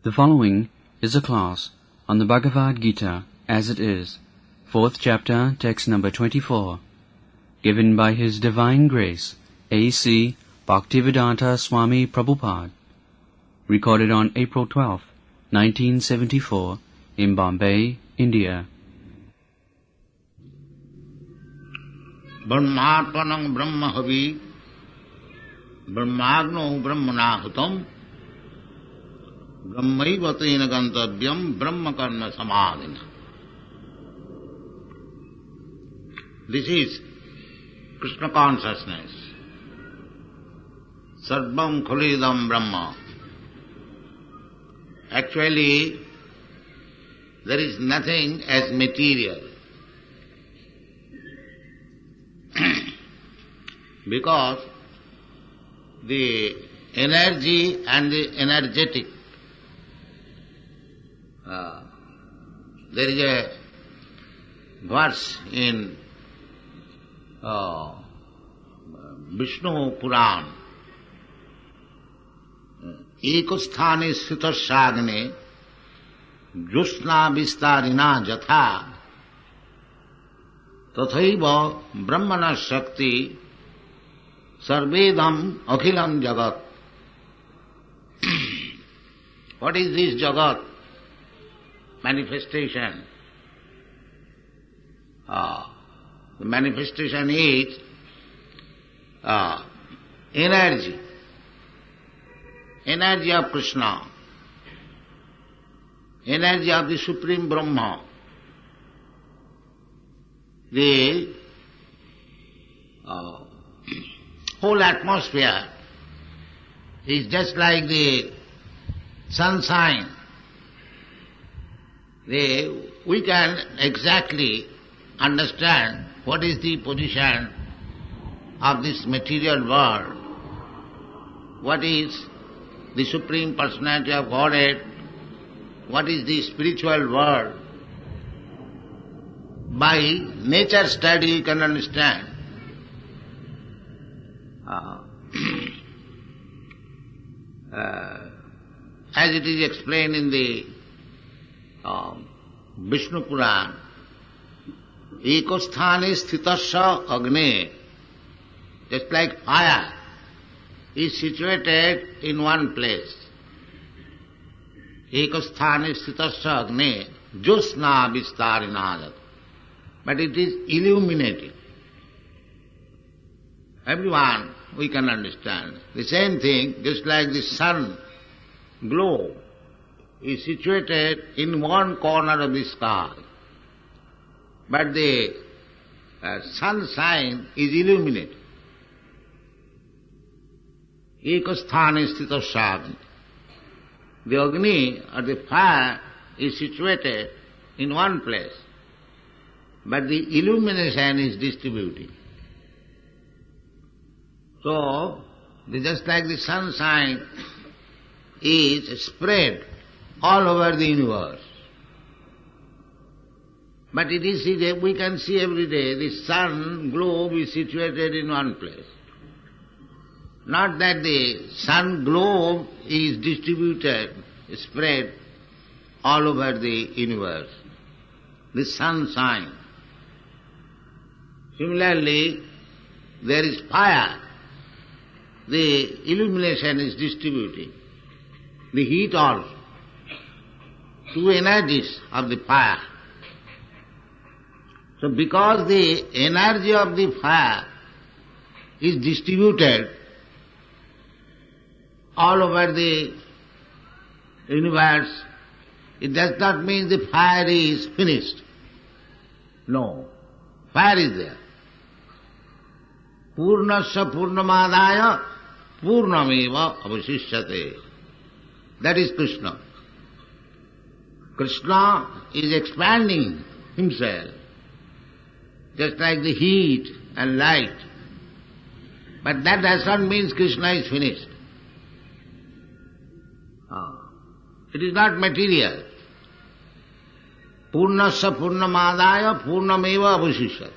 The following is a class on the Bhagavad Gita as it is, 4th chapter, text number 24, given by His Divine Grace, A.C. Bhaktivedanta Swami Prabhupada, recorded on April 12, 1974, in Bombay, India. Brahmarpanam brahmahavi brahmagno brahmanahutam brahmaivatena gantavyam brahmakarma samadhina. This is Krishna consciousness. Sarvam khulidam brahma. Actually, there is nothing as material. Because the energy and the energetic, there is a verse in Vishnu Puran, ekosthane sthitasagne josna vistarina jatha tathaiva brahmana shakti sarvedam akhilam jagat. What is this jagat? Manifestation. The manifestation is energy. Energy of Krishna. Energy of the Supreme Brahma. The whole atmosphere is just like the sunshine. We can exactly understand what is the position of this material world, what is the Supreme Personality of Godhead, what is the spiritual world. By nature study you can understand. As it is explained in the Vishnu Puran, ekosthane sthitasya agne, just like fire is situated in one place. Ekosthane sthitasya agne josna vistarina, but it is illuminating. Everyone we can understand. The same thing, just like the sun globe is situated in one corner of the sky, but the sunshine is illuminated. Ekasthane sthitasya. The Agni or the fire is situated in one place, but the illumination is distributed. So, just like the sunshine is spread all over the universe. But it is, we can see every day, the sun globe is situated in one place. Not that the sun globe is distributed, spread all over the universe. The sunshine. Similarly, there is fire. The illumination is distributing. The heat also. Two energies of the fire. So because the energy of the fire is distributed all over the universe, it does not mean the fire is finished. No. Fire is there. Purnasya purnamadaya purnameva avasishyate. That is Krishna. Krishna is expanding himself, just like the heat and light. But that does not mean Krishna is finished. It is not material. Purnasya purnamadaya purnameva avasishyate.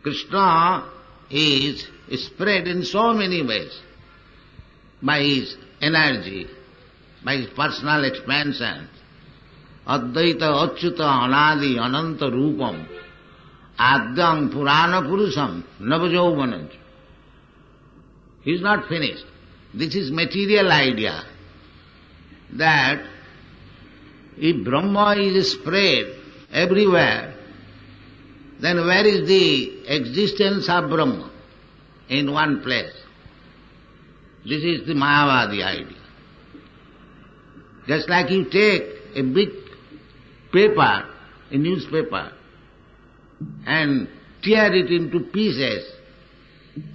Krishna is spread in so many ways by his energy, by his personal expansion. Advaita Achyuta Anadi Ananta Rupam Adyam Purana Purusham Navajauvanam. He is not finished. This is material idea that if Brahma is spread everywhere, then where is the existence of Brahma? In one place. This is the Mayavadi idea. Just like you take a big paper, a newspaper, and tear it into pieces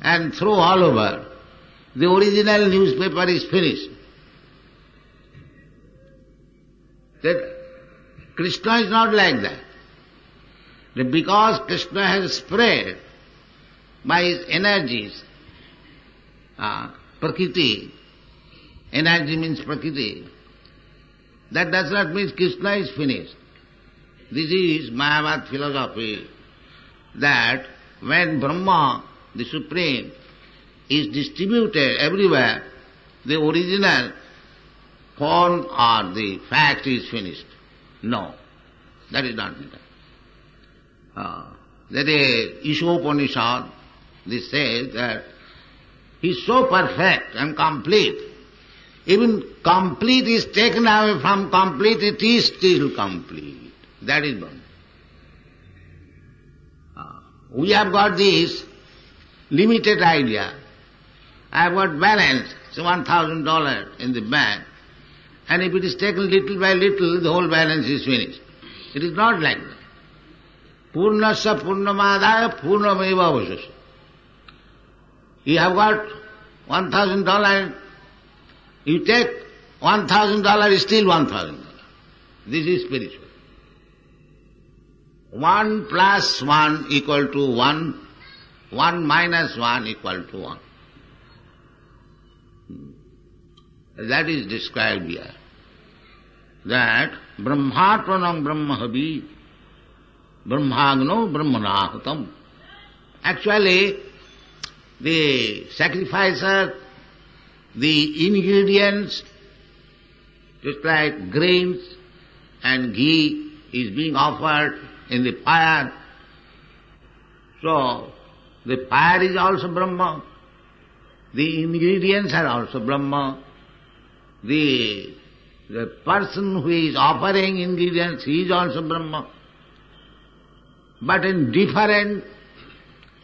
and throw all over, the original newspaper is finished. That Krishna is not like that. Because Krishna has spread by his energies, Prakriti, energy means Prakriti, that does not mean Krishna is finished. This is Mayavad philosophy, that when Brahma, the Supreme, is distributed everywhere, the original form or the fact is finished. No, that is not it. That is Ishopanishad, this says that he is so perfect and complete. Even complete is taken away from complete, it is still complete. That is Brahma. We have got this limited idea. I have got balance, so $1,000 in the bank, and if it is taken little by little, the whole balance is finished. It is not like that. Purnasya purnamadaya purnameva avashasya. You have got $1,000, you take $1,000 is still $1,000. This is spiritual. 1 plus 1 equal to 1, 1 minus 1 equal to 1. That is described here. That Brahmatmanam Brahmahavi Brahmagno Brahmanahutam. Actually, the sacrificer, the ingredients, just like grains and ghee is being offered in the fire. So, the fire is also Brahma. The ingredients are also Brahma. The person who is offering ingredients, he is also Brahma. But in different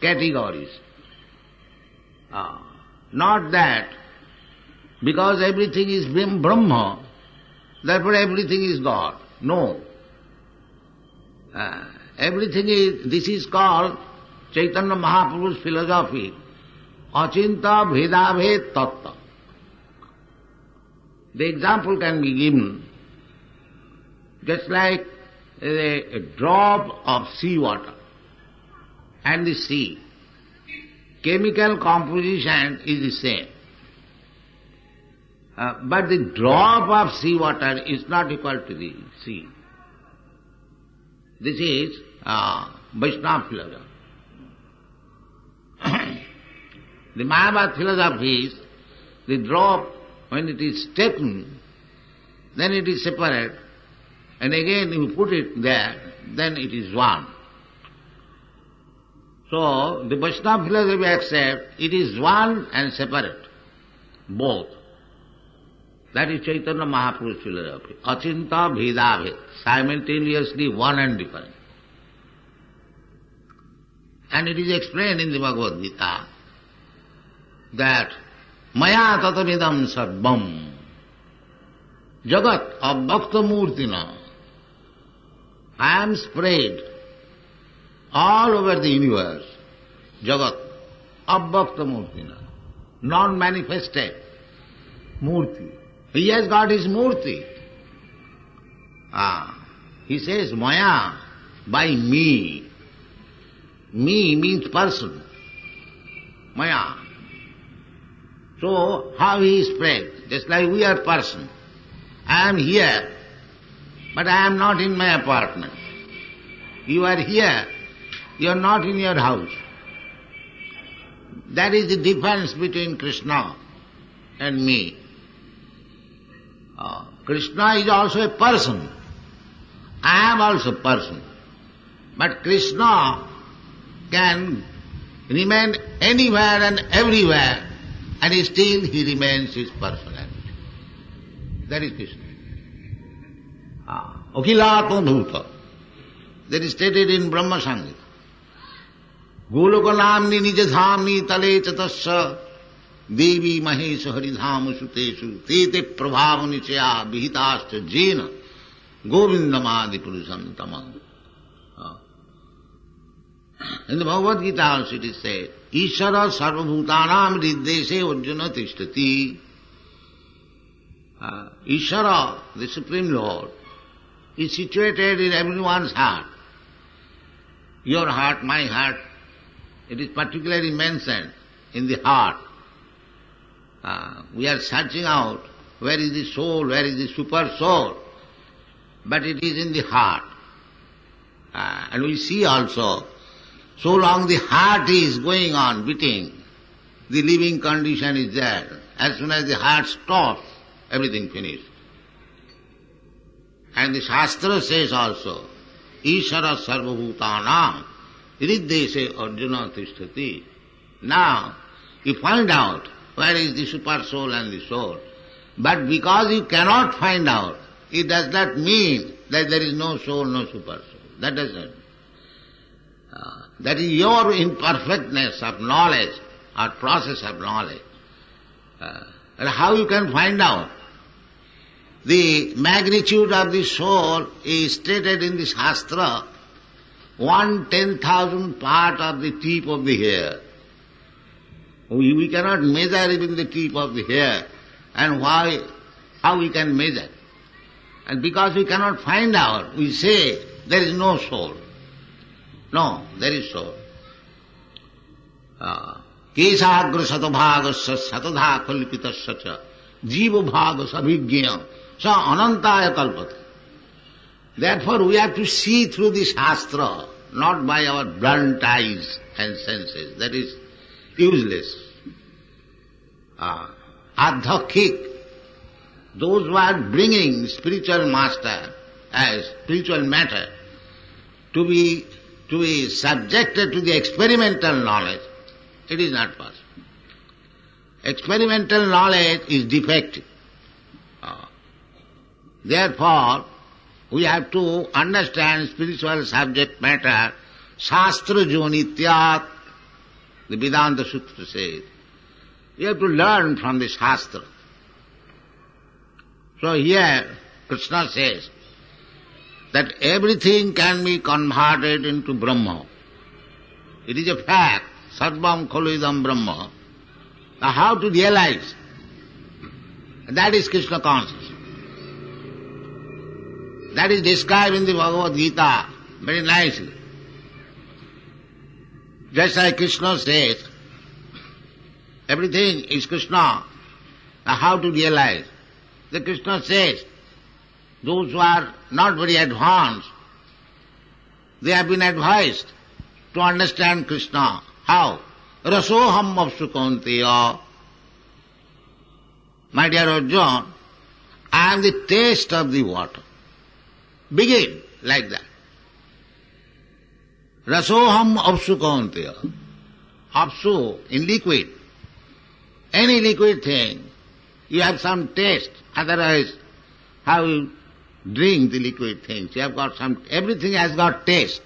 categories. Not that because everything is Brahma, therefore everything is God. No. Everything is, this is called Chaitanya Mahaprabhu's philosophy, Achinta Bhedabhed Tattva. The example can be given just like a drop of sea water and the sea. Chemical composition is the same. But the drop of sea water is not equal to the sea. This is Vaishnava philosophy. The Mayavad philosophy is the drop, when it is taken, then it is separate, and again you put it there, then it is one. So the Vaishnava philosophy accepts it is one and separate, both. That is Chaitanya Mahaprabhu's philosophy. Achinta Bhedabhed, simultaneously one and different. And it is explained in the Bhagavad Gita that Maya tatamidam sarvam jagat abhakta murtina. I am spread all over the universe, jagat abhakta murtina, non-manifested murti. He has got his murti. He says Maya, by me. Me means person. Maya. So, how he is spread? Just like we are person. I am here, but I am not in my apartment. You are here, you are not in your house. That is the difference between Krishna and me. Krishna is also a person. I am also a person. But Krishna can remain anywhere and everywhere, and still he remains his personality. That is Krishna. Akhilatma bhuta. That is stated in Brahma Sangita. Goloka namni nijadhamni tale chatasya devi mahesha haridhama suteshu tete prabhava nichaya vihitascha jena govindamadi purusham tamam. In the Bhagavad Gita also it is said, Ishara sarvabhutanam riddese arjuna tishtati. Ishara, the Supreme Lord, is situated in everyone's heart. Your heart, my heart, it is particularly mentioned in the heart. We are searching out where is the soul, where is the super soul, but it is in the heart. And we see also, so long the heart is going on beating, the living condition is there. As soon as the heart stops, everything finished. And the Shastra says also, Ishara sarvabhutanam riddese arjuna tishtati. Now, you find out where is the super soul and the soul. But because you cannot find out, it does not mean that there is no soul, no super soul. That doesn't. That is your imperfectness of knowledge or process of knowledge. And how you can find out? The magnitude of the soul is stated in the Shastra, 1/10,000 part of the tip of the hair. We cannot measure even the tip of the hair. And how we can measure? And because we cannot find out, we say there is no soul. No, there is soul. Kesagra satabhagasya satadha kalpitasya cha jiva bhaga sabhigya sa anantaya kalpata. Therefore we have to see through the Shastra, not by our blunt eyes and senses. That is useless. Adhakik, those who are bringing spiritual master as spiritual matter to be subjected to the experimental knowledge, it is not possible. Experimental knowledge is defective. Therefore, we have to understand spiritual subject matter, Shastra Jonityat, the Vedanta Sutra says. We have to learn from the Shastra. So here, Krishna says that everything can be converted into Brahma. It is a fact, Sarvam Khalu Idam Brahma. Now how to realize? That is Krishna consciousness. That is described in the Bhagavad Gita very nicely. Just like Krishna says, everything is Krishna. Now how to realize? The Krishna says, those who are not very advanced, they have been advised to understand Krishna. How? Rasoham apsu kaunteya. My dear Arjuna, I am the taste of the water. Begin like that. Rasoham apsu kaunteya. Apsu, in liquid. Any liquid thing, you have some taste. Otherwise, how you drink the liquid things? You have got everything has got taste.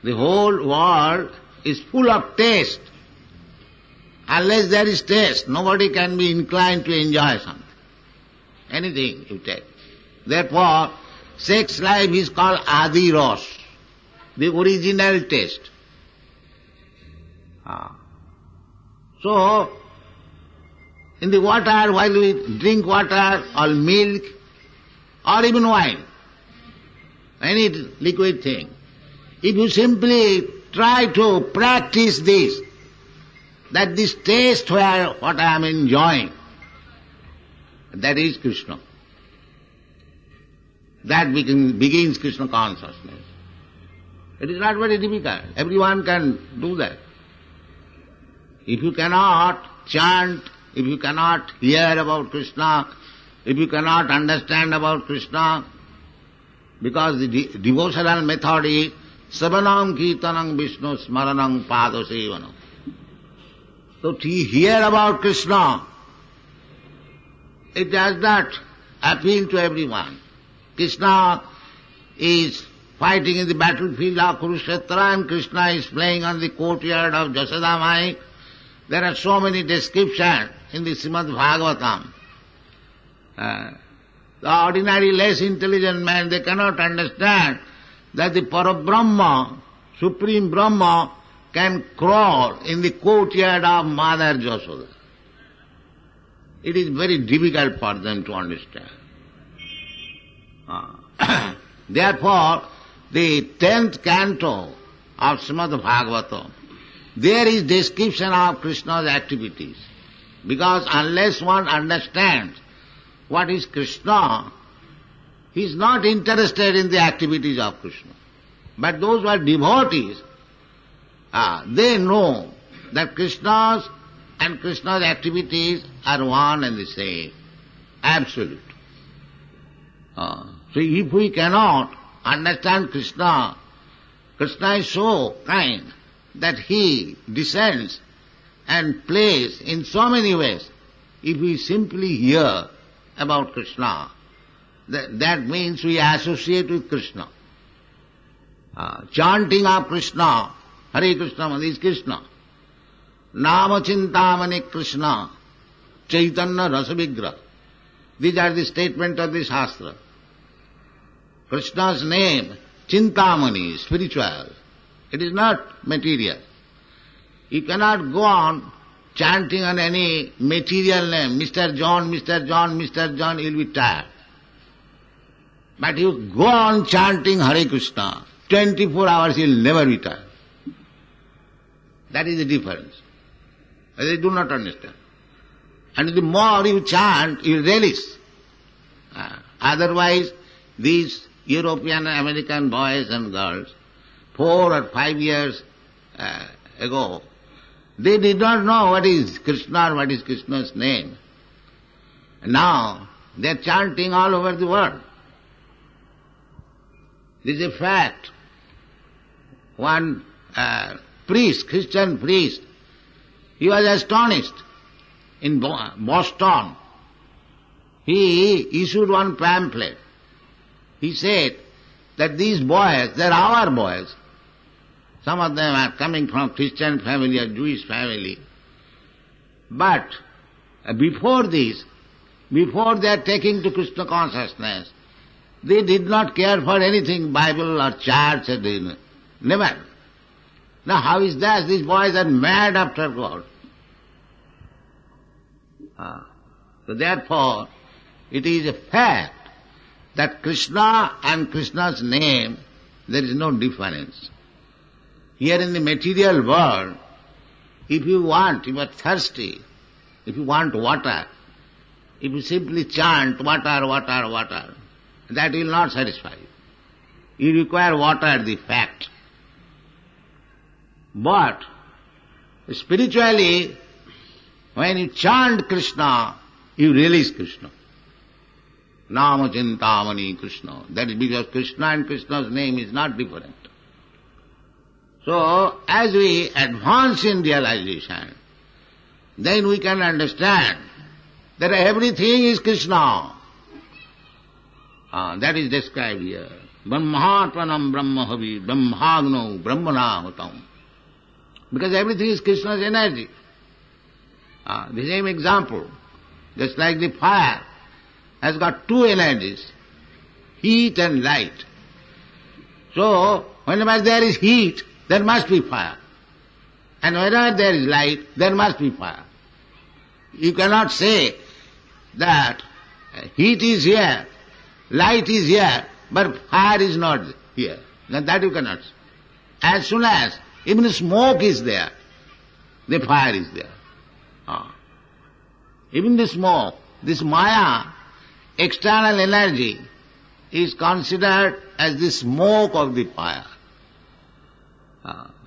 The whole world is full of taste. Unless there is taste, nobody can be inclined to enjoy something. Anything you take. Therefore, sex life is called Adi Ras, the original taste. So, in the water, while we drink water or milk or even wine, any liquid thing, if you simply try to practice this, that this taste where what I am enjoying, that is Krishna. That begins Krishna consciousness. It is not very difficult. Everyone can do that. If you cannot chant, if you cannot hear about Krishna, if you cannot understand about Krishna, because the devotional method is Savanam Kirtanam Vishnu Smaranam Pada Sevanam. So to hear about Krishna, it does not appeal to everyone. Krishna is fighting in the battlefield of Kurukshetra and Krishna is playing on the courtyard of Jasodamai. There are so many descriptions in the Srimad Bhagavatam. The ordinary less intelligent man, they cannot understand that the Parabrahma, Supreme Brahma, can crawl in the courtyard of Mother Jasoda. It is very difficult for them to understand. Therefore, the 10th canto of Srimad Bhagavatam, there is description of Krishna's activities. Because unless one understands what is Krishna, he is not interested in the activities of Krishna. But those who are devotees, they know that Krishna's and Krishna's activities are one and the same, absolute. So if we cannot understand Krishna, Krishna is so kind that he descends and plays in so many ways. If we simply hear about Krishna, that means we associate with Krishna. Chanting of Krishna, Hare Krishna, is Krishna. Nama Chintamani Krishna, Chaitanya Rasa Vigraha. These are the statements of the Shastra. Krishna's name, Chintamani, spiritual. It is not material. You cannot go on chanting on any material name, Mr. John, Mr. John, Mr. John, you'll be tired. But you go on chanting Hare Krishna, 24 hours you'll never be tired. That is the difference. They do not understand. And the more you chant, you relish. Otherwise, these European American boys and girls, 4 or 5 years ago, they did not know what is Krishna or what is Krishna's name. Now, they are chanting all over the world. This is a fact. One priest, Christian priest, he was astonished in Boston. He issued one pamphlet. He said that these boys, they are our boys. Some of them are coming from Christian family or Jewish family. But before this, before they are taking to Krishna consciousness, they did not care for anything, Bible or church, never. Now how is that? These boys are mad after God. So therefore, it is a fact that Krishna and Krishna's name, there is no difference. Here in the material world, if you are thirsty, if you want water, if you simply chant water, water, water, that will not satisfy you. You require water, the fact. But spiritually, when you chant Krishna, you release Krishna. Nama Chintamani Krishna. That is because Krishna and Krishna's name is not different. So, as we advance in realization, then we can understand that everything is Krishna. That is described here. Brahmatmanam Brahmahavi, Brahmagno, Brahmanahutam. Because everything is Krishna's energy. The same example, just like the fire has got two energies, heat and light. So, whenever there is heat, there must be fire. And whenever there is light, there must be fire. You cannot say that heat is here, light is here, but fire is not here. Now that you cannot say. As soon as even smoke is there, the fire is there. Even the smoke, this Maya, external energy, is considered as the smoke of the fire.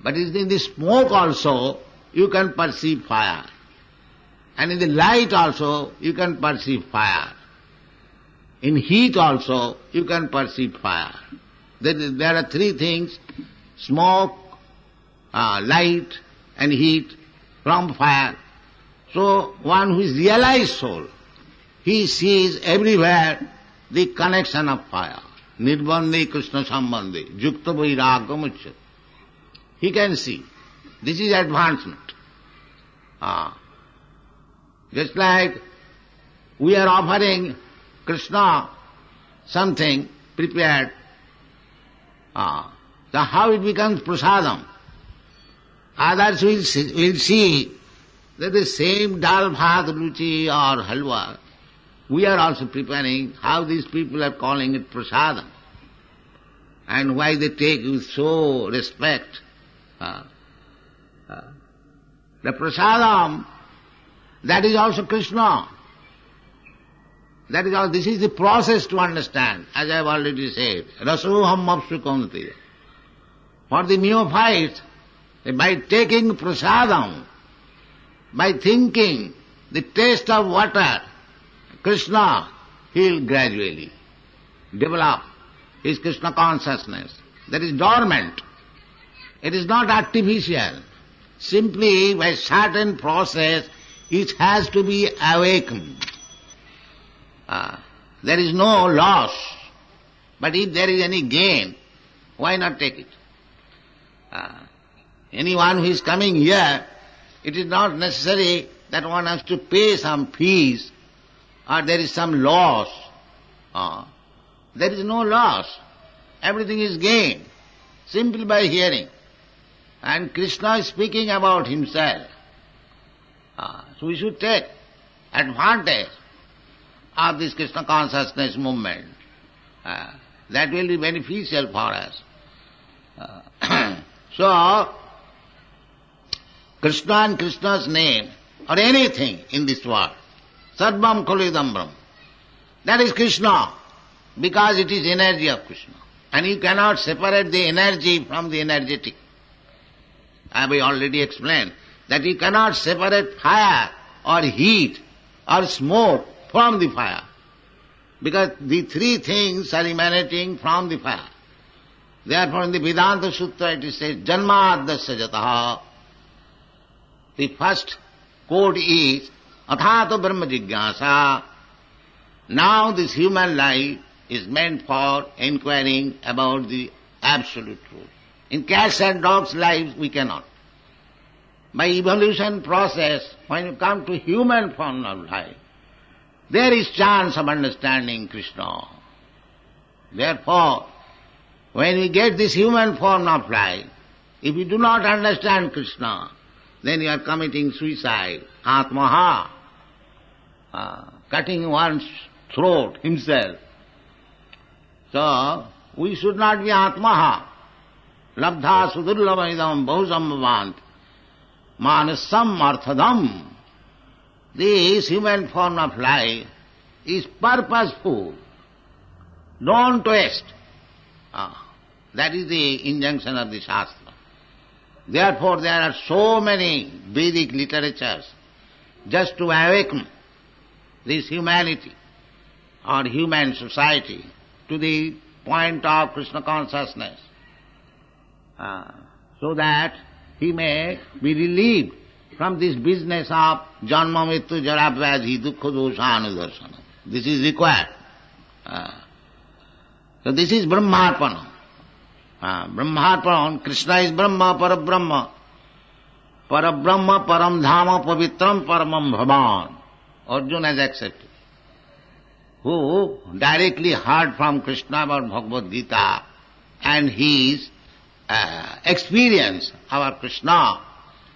But in the smoke also, you can perceive fire. And in the light also, you can perceive fire. In heat also you can perceive fire. There are three things: smoke, light and heat from fire. So one who is realized soul, he sees everywhere the connection of fire. Nirbandhe Krishna Sambandhe, Yukta Vairagam Uchyate. He can see. This is advancement. Just like we are offering Krishna something prepared, so how it becomes prasadam? Others will see that the same dal bhat, ruchi or halwa, we are also preparing, how these people are calling it prasadam, and why they take with so respect. The prasadam, that is also Krishna. That is all. This is the process to understand, as I have already said. Rasoham apsu kaunteya. For the neophyte, by taking prasadam, by thinking the taste of water, Krishna, he will gradually develop his Krishna consciousness. That is dormant. It is not artificial. Simply by certain process, it has to be awakened. There is no loss. But if there is any gain, why not take it? Anyone who is coming here, it is not necessary that one has to pay some fees or there is some loss. There is no loss. Everything is gain, simply by hearing. And Krishna is speaking about himself. So we should take advantage of this Krishna consciousness movement. That will be beneficial for us. So, Krishna and Krishna's name, or anything in this world, Sarvam Khalidam Brahm, that is Krishna, because it is energy of Krishna. And you cannot separate the energy from the energetic. I have already explained that you cannot separate fire or heat or smoke from the fire, because the three things are emanating from the fire. Therefore in the Vedanta Sutra it is said, Janmadasya jataha. The first code is, Athato Brahma Jigyasa. Now this human life is meant for inquiring about the absolute truth. In cats and dogs' lives we cannot. By evolution process, when you come to human form of life, there is chance of understanding Krishna. Therefore, when we get this human form of life, if you do not understand Krishna, then you are committing suicide, atmaha, cutting one's throat himself. So, we should not be atmaha. Labdha sudurlavaidam bahusambhavant manasam arthadam. This human form of life is purposeful. Don't waste. That is the injunction of the Shastra. Therefore there are so many Vedic literatures just to awaken this humanity or human society to the point of Krishna consciousness, so that he may be relieved from this business of janma mrityu jara vyadhi dukkha dosha anudarsana. This is required. So this is Brahmarpana. Brahmarpana, Krishna is Brahma, Parabrahma. Parabrahma, Paramdhama, Pavitram, Paramam Bhavan. Arjuna has accepted. Who directly heard from Krishna about Bhagavad Gita and his experience of Krishna,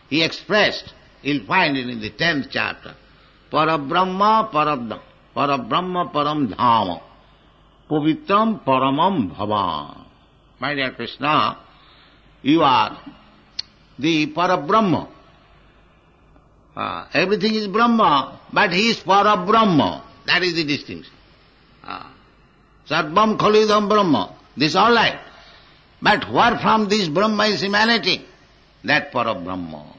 he expressed, you'll find it in the 10th chapter, Parabrahma, Parabrahma, Paramdhama, Pavitram, Paramam Bhavan. My dear Krishna, you are the Parabrahma. Everything is Brahma, but he is Parabrahma. That is the distinction. Sarvam Khalidam Brahma. This is all right. But where from this Brahma is emanating? That Parabrahma.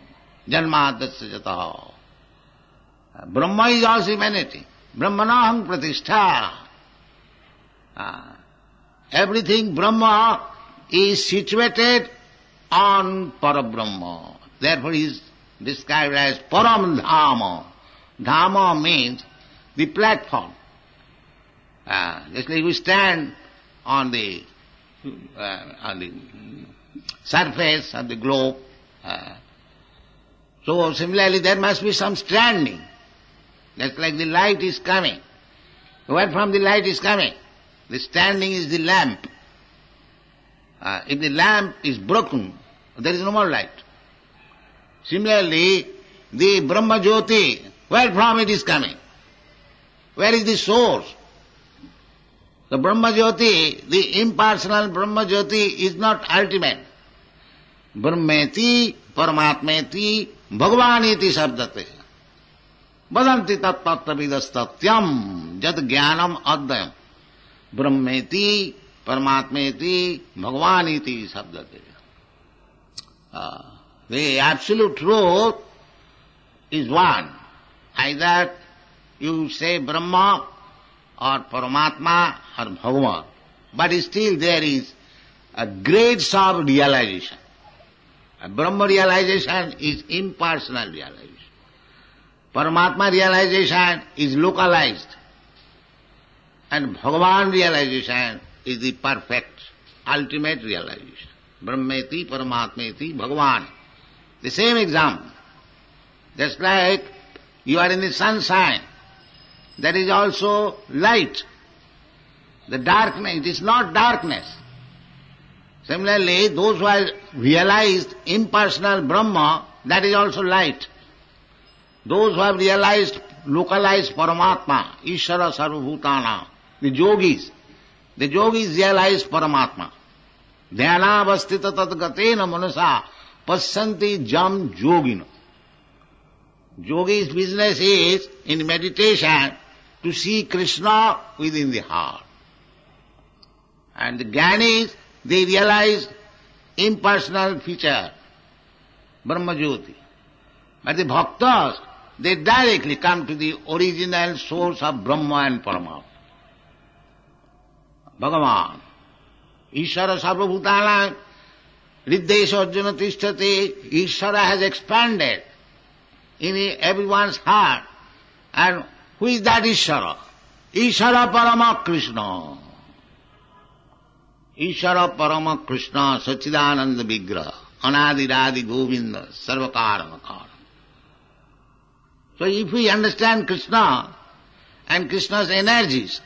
Janmadasya jataha. Brahma is also emanating. Brahmanaham pratishtha. Everything Brahma is situated on Parabrahma. Therefore he is described as Param Dhama. Dhama means the platform. Just like we stand on the surface of the globe. So similarly there must be some standing. Just like the light is coming. Where from the light is coming? The standing is the lamp. If the lamp is broken, there is no more light. Similarly, the Brahma Jyoti, where from it is coming? Where is the source? The Brahma Jyoti, the impersonal Brahma Jyoti is not ultimate. Brahmeti, Paramatmeti, Bhagavaniti sabdate. Vadanti tat tattavidastatyam jat jnanam adhyam. Brahmeti, Paramatmeti, Bhagavaniti sabdate. The absolute truth is one. Either you say Brahma or Paramatma or Bhagavan. But still there is a grades of realization. A Brahma realization is impersonal realization. Paramatma realization is localized. And Bhagavan realization is the perfect, ultimate realization. Brahmeti, Paramatmeti, Bhagavan. The same example. Just like you are in the sunshine, there is also light. The darkness, it is not darkness. Similarly, those who have realized impersonal Brahma, that is also light. Those who have realized, localized Paramatma, Ishvara Sarvabhutana, the yogis realized Paramatma. Dhyana avastita tatgatena manasa pasyanti jam yogina. Yogi's business is, in meditation, to see Krishna within the heart. And the Jnanis, they realize impersonal feature, Brahma Jyoti. But the Bhaktas, they directly come to the original source of Brahma and Paramatma. Bhagavan. Ishvara Sarvabhutana, Riddesha Arjuna Tishtati, Ishvara has expanded in everyone's heart. And who is that Ishvara? Ishvara Parama Krishna. Ishvara Parama Krishna, Sachidananda Vigraha, Anadiradi Govinda, Sarvakara Makara. So if we understand Krishna and Krishna's energies,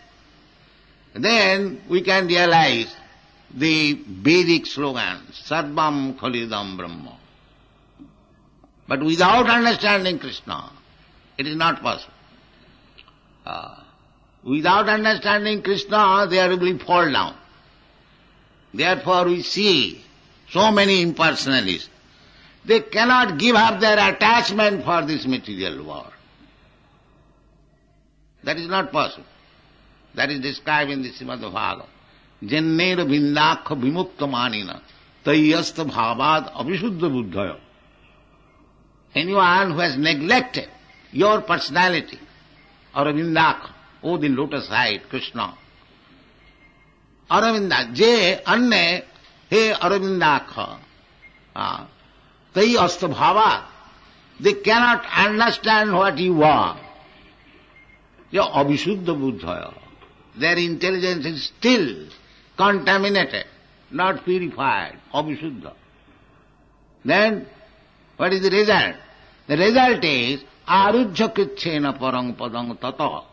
then we can realize the Vedic slogan, Sarvam Khalidam Brahma. But without understanding Krishna, it is not possible. Without understanding Krishna, there will fall down. Therefore we see so many impersonalists. They cannot give up their attachment for this material world. That is not possible. That is described in the Srimad Bhagavatam. Jannera vindakha vimukta manina tayyasta bhavad avishuddha buddhaya. Anyone who has neglected your personality, Aravindakha, oh the lotus-eyed Krishna. Aravinda, je anne he Aravindakha. Tayyasta bhavad. They cannot understand what you are. Your avishuddha buddhaya. Their intelligence is still contaminated, not purified, avishuddha. Then, what is the result? The result is, arujya kritchena parang padang tata.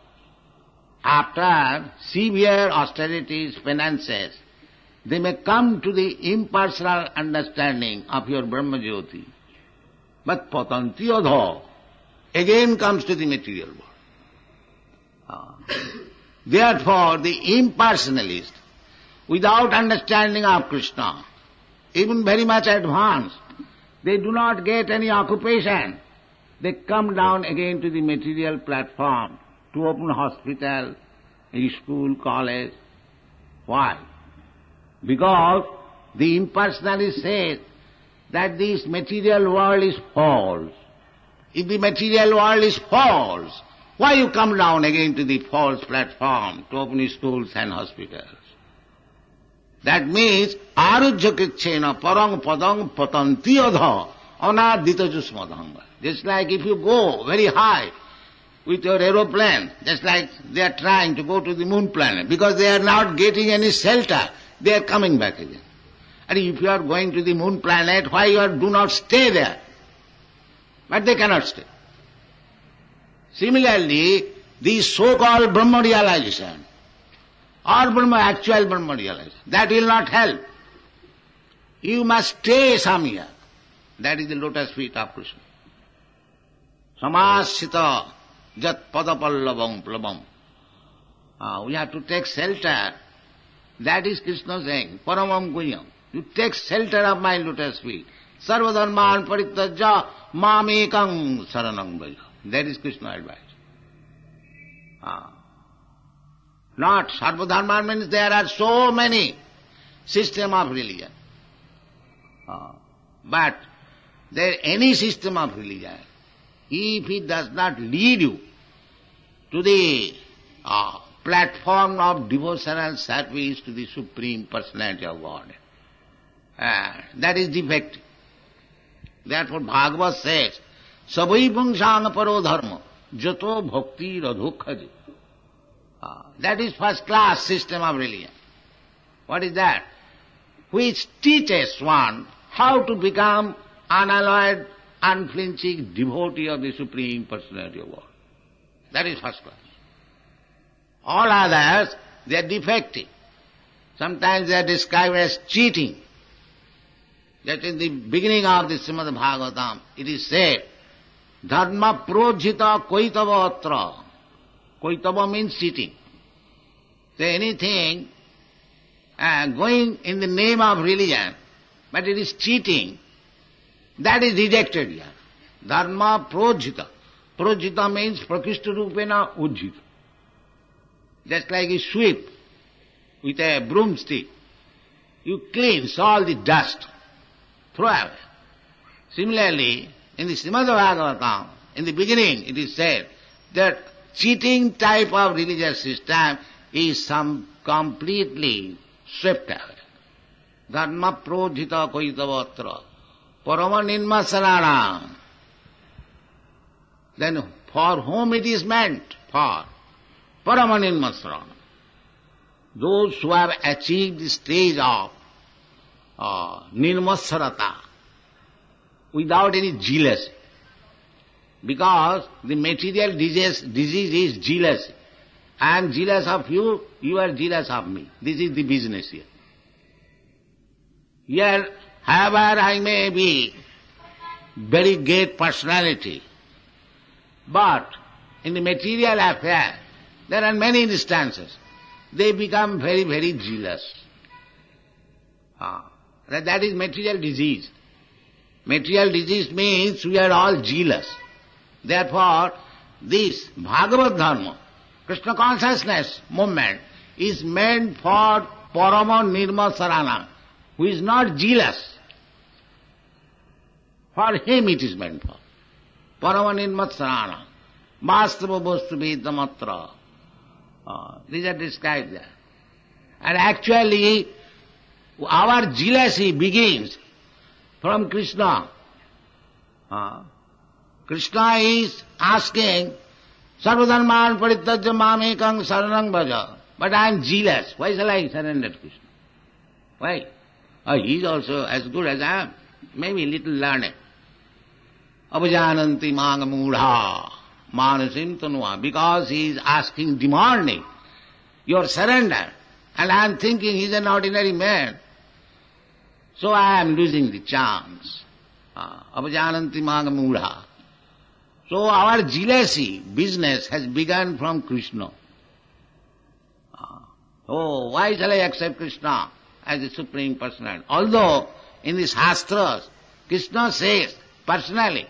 After severe austerities, penances, they may come to the impersonal understanding of your Brahma Jyoti. But patanti adha again comes to the material world. Therefore, the impersonalist, without understanding of Krishna, even very much advanced, they do not get any occupation. They come down again to the material platform, to open hospital, a school, college. Why? Because the impersonalist says that this material world is false. If the material world is false, Why you come down again to the false platform to open schools and hospitals? That means arujyakichena parang padang patanti adha anadita jusmadhanga. Just like if you go very high with your aeroplane, just like they are trying to go to the moon planet, because they are not getting any shelter, they are coming back again. And if you are going to the moon planet, why you do not stay there? But they cannot stay. Similarly, the so-called Brahma realization, or actual Brahma realization, that will not help. You must stay somewhere. That is the lotus feet of Krishna. Samasita jat padapallavam plabam. We have to take shelter. That is Krishna saying, paramam gunyam. You take shelter of my lotus feet. Sarvadharman parityajya mamekam saranam braja. That is Krishna advice. Not sarvadharman means there are so many system of religion. But there any system of religion, if it does not lead you to the platform of devotional service to the Supreme Personality of God, that is defective. Therefore Bhagavad says, Savai pungsang paro dharma, jato bhakti radhokhaji. That is first class system of religion. What is that? Which teaches one how to become unalloyed, unflinching devotee of the Supreme Personality of God. That is first class. All others, they are defective. Sometimes they are described as cheating. That in the beginning of the Srimad Bhagavatam, it is said, Dharma projita koitava atra. Koitava means cheating. So anything going in the name of religion, but it is cheating, that is rejected here. Dharma projita. Projita means prakishta rupena ujjita. Just like you sweep with a broomstick, you cleanse all the dust, throw away. Similarly, in the Srimad Bhagavatam, in the beginning it is said that cheating type of religious system is completely swept away. Dharma projita koitavatra parama ninmasanana. Then for whom it is meant? For parama ninmasanana. Those who have achieved the stage of nirmasarata without any jealousy. Because the material disease is jealousy. I am jealous of you, you are jealous of me. This is the business here. Here, however I may be very great personality, but in the material affair, there are many instances. They become very, very jealous. That is material disease. Material disease means we are all jealous. Therefore, this Bhagavad Dharma, Krishna consciousness movement, is meant for Parama Nirma Sarana, who is not jealous. For him it is meant for. Parama Nirma Sarana, Mastava Bostu Vedamatra. These are described there. And actually, our jealousy begins from Krishna. Krishna is asking, Sarvadharman parityajya mamekam saranam bhaja. But I am jealous. Why shall I surrender to Krishna? Why? He is also as good as I am. Maybe little learned. Abhajananti manga mudha manasim tanua. Because he is asking, demanding your surrender. And I am thinking he is an ordinary man. So I am losing the chance. Abhajananti manga mudha. So our jealousy business has begun from Krishna. Oh, why shall I accept Krishna as the Supreme Personality? Although in the Shastras, Krishna says personally,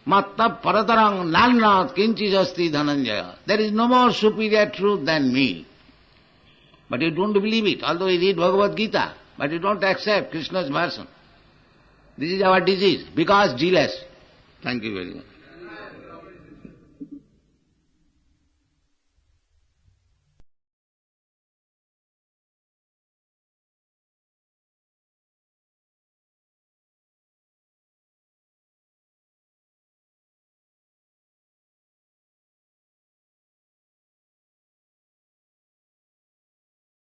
Matta paratarang nannat kinchijasti dhananjaya. There is no more superior truth than me. But you don't believe it, although you read Bhagavad Gita, but you don't accept Krishna's version. This is our disease, because jealous. Thank you very much.